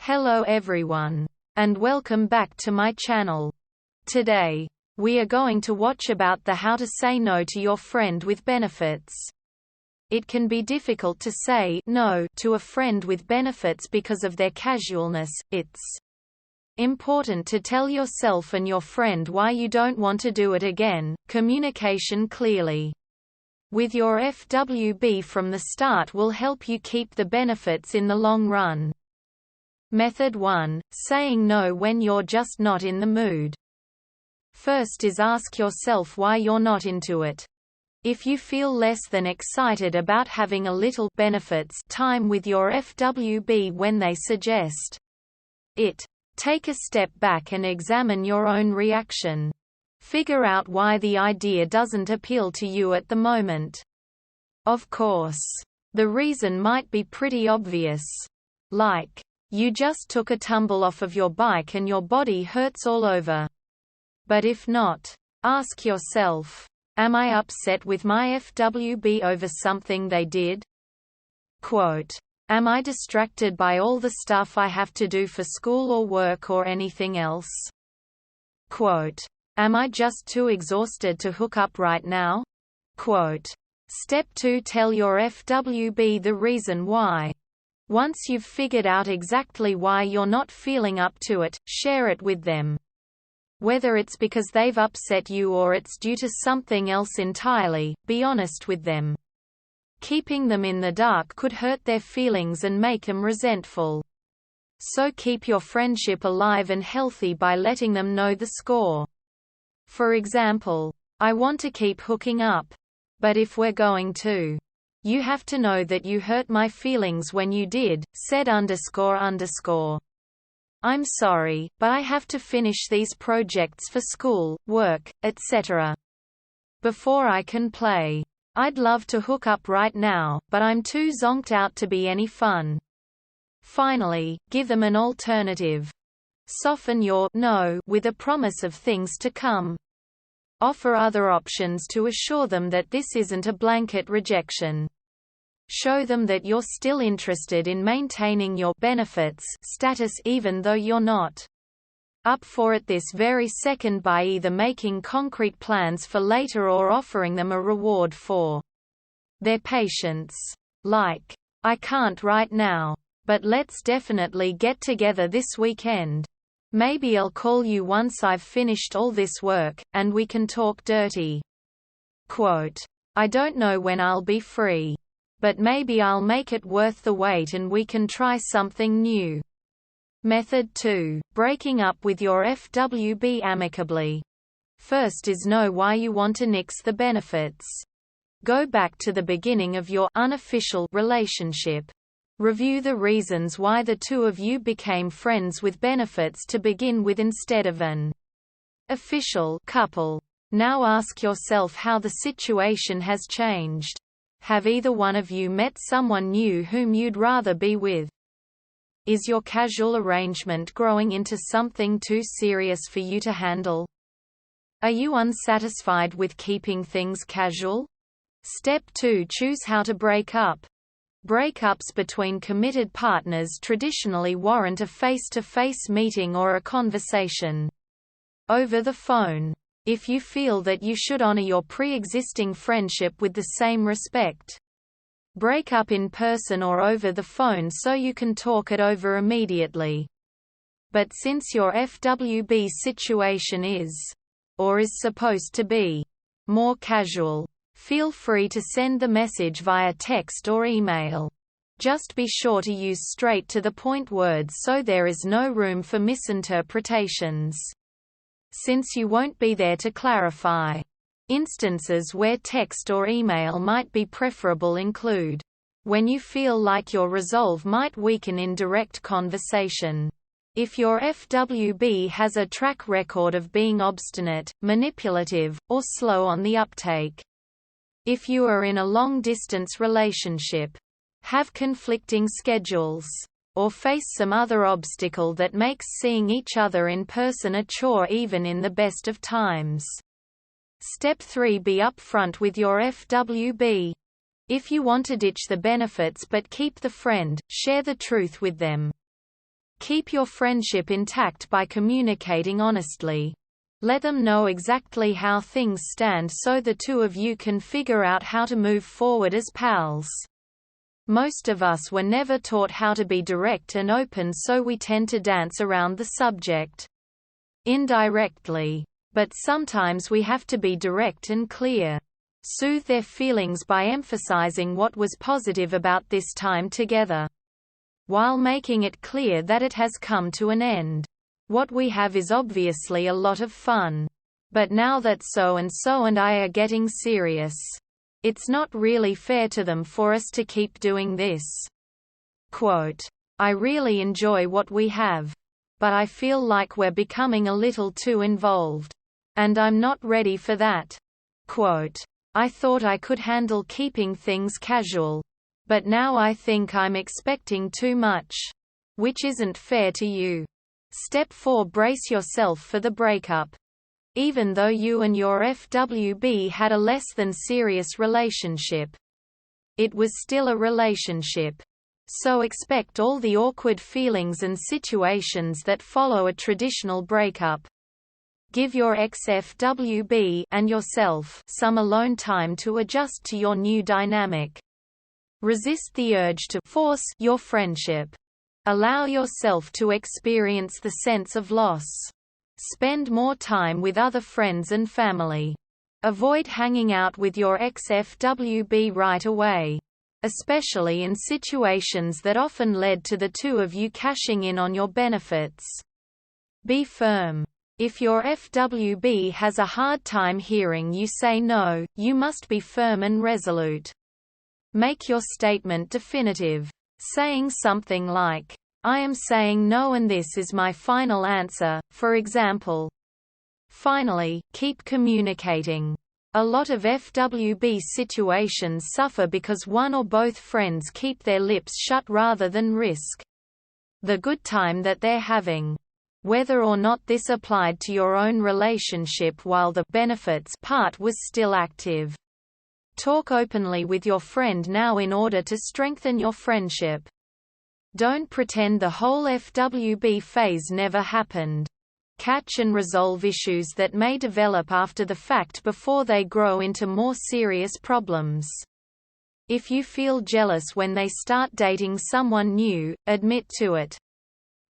Hello everyone, and welcome back to my channel. Today, we are going to watch about the how to say no to your friend with benefits. It can be difficult to say no to a friend with benefits because of their casualness. It's important to tell yourself and your friend why you don't want to do it again. Communication clearly with your FWB from the start will help you keep the benefits in the long run. Method 1. Saying no when you're just not in the mood. First is ask yourself why you're not into it. If you feel less than excited about having a little benefits time with your FWB when they suggest it, take a step back and examine your own reaction. Figure out why the idea doesn't appeal to you at the moment. Of course, the reason might be pretty obvious. Like, you just took a tumble off of your bike and your body hurts all over. But if not, ask yourself, am I upset with my FWB over something they did? Quote, am I distracted by all the stuff I have to do for school or work or anything else? Quote, am I just too exhausted to hook up right now? Quote. Step 2. Tell your FWB the reason why. Once you've figured out exactly why you're not feeling up to it, share it with them. Whether it's because they've upset you or it's due to something else entirely, be honest with them. Keeping them in the dark could hurt their feelings and make them resentful. So keep your friendship alive and healthy by letting them know the score. For example, I want to keep hooking up. But if we're going to, you have to know that you hurt my feelings when you did, said ___. I'm sorry, but I have to finish these projects for school, work, etc. before I can play. I'd love to hook up right now, but I'm too zonked out to be any fun. Finally, give them an alternative. Soften your no with a promise of things to come. Offer other options to assure them that this isn't a blanket rejection. Show them that you're still interested in maintaining your benefits status even though you're not up for it this very second by either making concrete plans for later or offering them a reward for their patience. Like, I can't right now, but let's definitely get together this weekend. Maybe I'll call you once I've finished all this work, and we can talk dirty. Quote, I don't know when I'll be free. But maybe I'll make it worth the wait and we can try something new. Method 2. Breaking up with your FWB amicably. First is know why you want to nix the benefits. Go back to the beginning of your unofficial relationship. Review the reasons why the two of you became friends with benefits to begin with instead of an official couple. Now ask yourself how the situation has changed. Have either one of you met someone new whom you'd rather be with? Is your casual arrangement growing into something too serious for you to handle? Are you unsatisfied with keeping things casual? Step 2. Choose how to break up. Breakups between committed partners traditionally warrant a face-to-face meeting or a conversation over the phone. If you feel that you should honor your pre-existing friendship with the same respect, break up in person or over the phone so you can talk it over immediately. But since your FWB situation is, or is supposed to be, more casual, feel free to send the message via text or email. Just be sure to use straight-to-the-point words so there is no room for misinterpretations. Since you won't be there to clarify, instances where text or email might be preferable include when you feel like your resolve might weaken in direct conversation. If your FWB has a track record of being obstinate, manipulative, or slow on the uptake. If you are in a long-distance relationship, have conflicting schedules, or face some other obstacle that makes seeing each other in person a chore even in the best of times. Step 3. Be upfront with your FWB. If you want to ditch the benefits but keep the friend, share the truth with them. Keep your friendship intact by communicating honestly. Let them know exactly how things stand so the two of you can figure out how to move forward as pals. Most of us were never taught how to be direct and open, so we tend to dance around the subject. Indirectly. But sometimes we have to be direct and clear. Soothe their feelings by emphasizing what was positive about this time together, while making it clear that it has come to an end. What we have is obviously a lot of fun. But now that so and so and I are getting serious, it's not really fair to them for us to keep doing this. Quote, I really enjoy what we have. But I feel like we're becoming a little too involved. And I'm not ready for that. Quote, I thought I could handle keeping things casual. But now I think I'm expecting too much. Which isn't fair to you. Step 4. Brace yourself for the breakup. Even though you and your FWB had a less than serious relationship, it was still a relationship. So expect all the awkward feelings and situations that follow a traditional breakup. Give your ex-FWB and yourself some alone time to adjust to your new dynamic. Resist the urge to force your friendship. Allow yourself to experience the sense of loss. Spend more time with other friends and family. Avoid hanging out with your ex-FWB right away, especially in situations that often led to the two of you cashing in on your benefits. Be firm. If your FWB has a hard time hearing you say no, you must be firm and resolute. Make your statement definitive, saying something like, I am saying no and this is my final answer, for example. Finally, keep communicating. A lot of FWB situations suffer because one or both friends keep their lips shut rather than risk the good time that they're having. Whether or not this applied to your own relationship while the benefits part was still active. Talk openly with your friend now in order to strengthen your friendship. Don't pretend the whole FWB phase never happened. Catch and resolve issues that may develop after the fact before they grow into more serious problems. If you feel jealous when they start dating someone new, admit to it.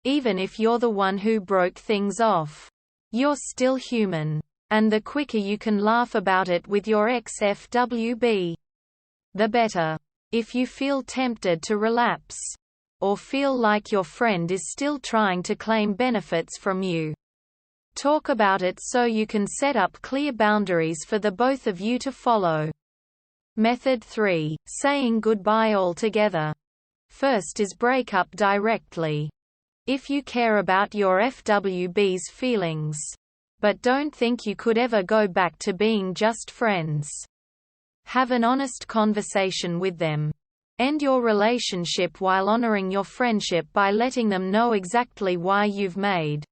Even if you're the one who broke things off. You're still human. And the quicker you can laugh about it with your ex-FWB, the better. If you feel tempted to relapse, or feel like your friend is still trying to claim benefits from you, talk about it so you can set up clear boundaries for the both of you to follow. Method 3. Saying goodbye altogether. First is break up directly. If you care about your FWB's feelings, but don't think you could ever go back to being just friends, have an honest conversation with them. End your relationship while honoring your friendship by letting them know exactly why you've made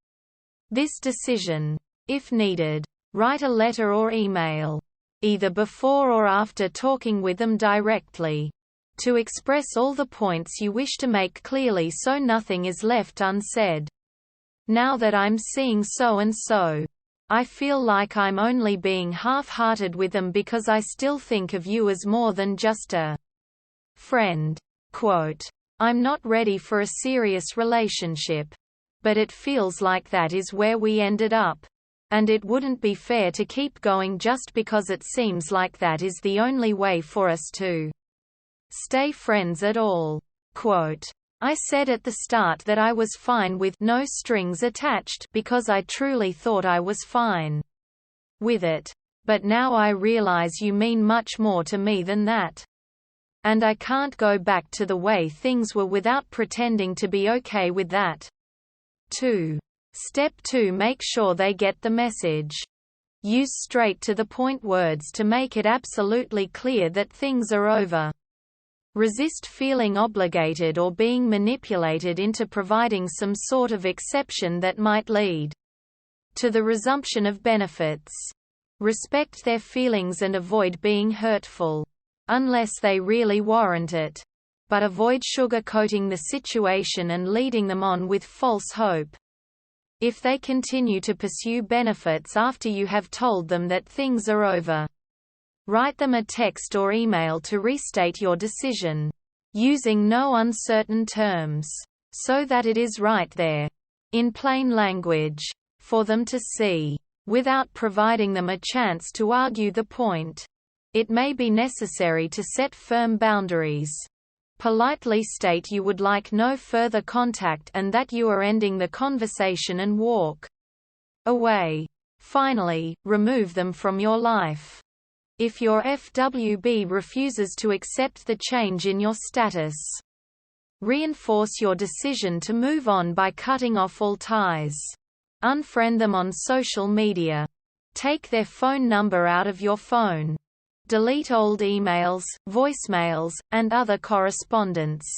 this decision. If needed, write a letter or email, either before or after talking with them directly, to express all the points you wish to make clearly so nothing is left unsaid. Now that I'm seeing so and so, I feel like I'm only being half-hearted with them because I still think of you as more than just a friend. Quote, I'm not ready for a serious relationship. But it feels like that is where we ended up. And it wouldn't be fair to keep going just because it seems like that is the only way for us to stay friends at all. Quote, I said at the start that I was fine with no strings attached because I truly thought I was fine with it. But now I realize you mean much more to me than that. And I can't go back to the way things were without pretending to be okay with that. 2. Step 2. Make sure they get the message. Use straight-to-the-point words to make it absolutely clear that things are over. Resist feeling obligated or being manipulated into providing some sort of exception that might lead to the resumption of benefits. Respect their feelings and avoid being hurtful, unless they really warrant it. but avoid sugar-coating the situation and leading them on with false hope. If they continue to pursue benefits after you have told them that things are over, write them a text or email to restate your decision, using no uncertain terms, so that it is right there, in plain language, for them to see, without providing them a chance to argue the point. It may be necessary to set firm boundaries. Politely state you would like no further contact and that you are ending the conversation and walk away. Finally, remove them from your life. If your FWB refuses to accept the change in your status, reinforce your decision to move on by cutting off all ties. Unfriend them on social media. Take their phone number out of your phone. Delete old emails, voicemails, and other correspondence.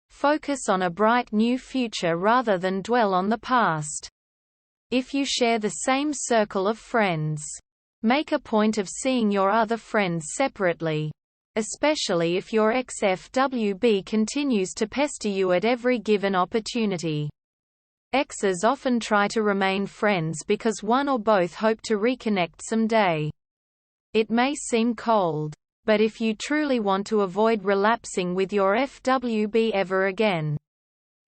Focus on a bright new future rather than dwell on the past. If you share the same circle of friends, make a point of seeing your other friends separately, especially if your ex-FWB continues to pester you at every given opportunity. Exes often try to remain friends because one or both hope to reconnect someday. It may seem cold, but if you truly want to avoid relapsing with your FWB ever again,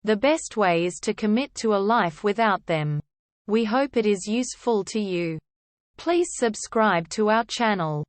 the best way is to commit to a life without them. We hope it is useful to you. Please subscribe to our channel.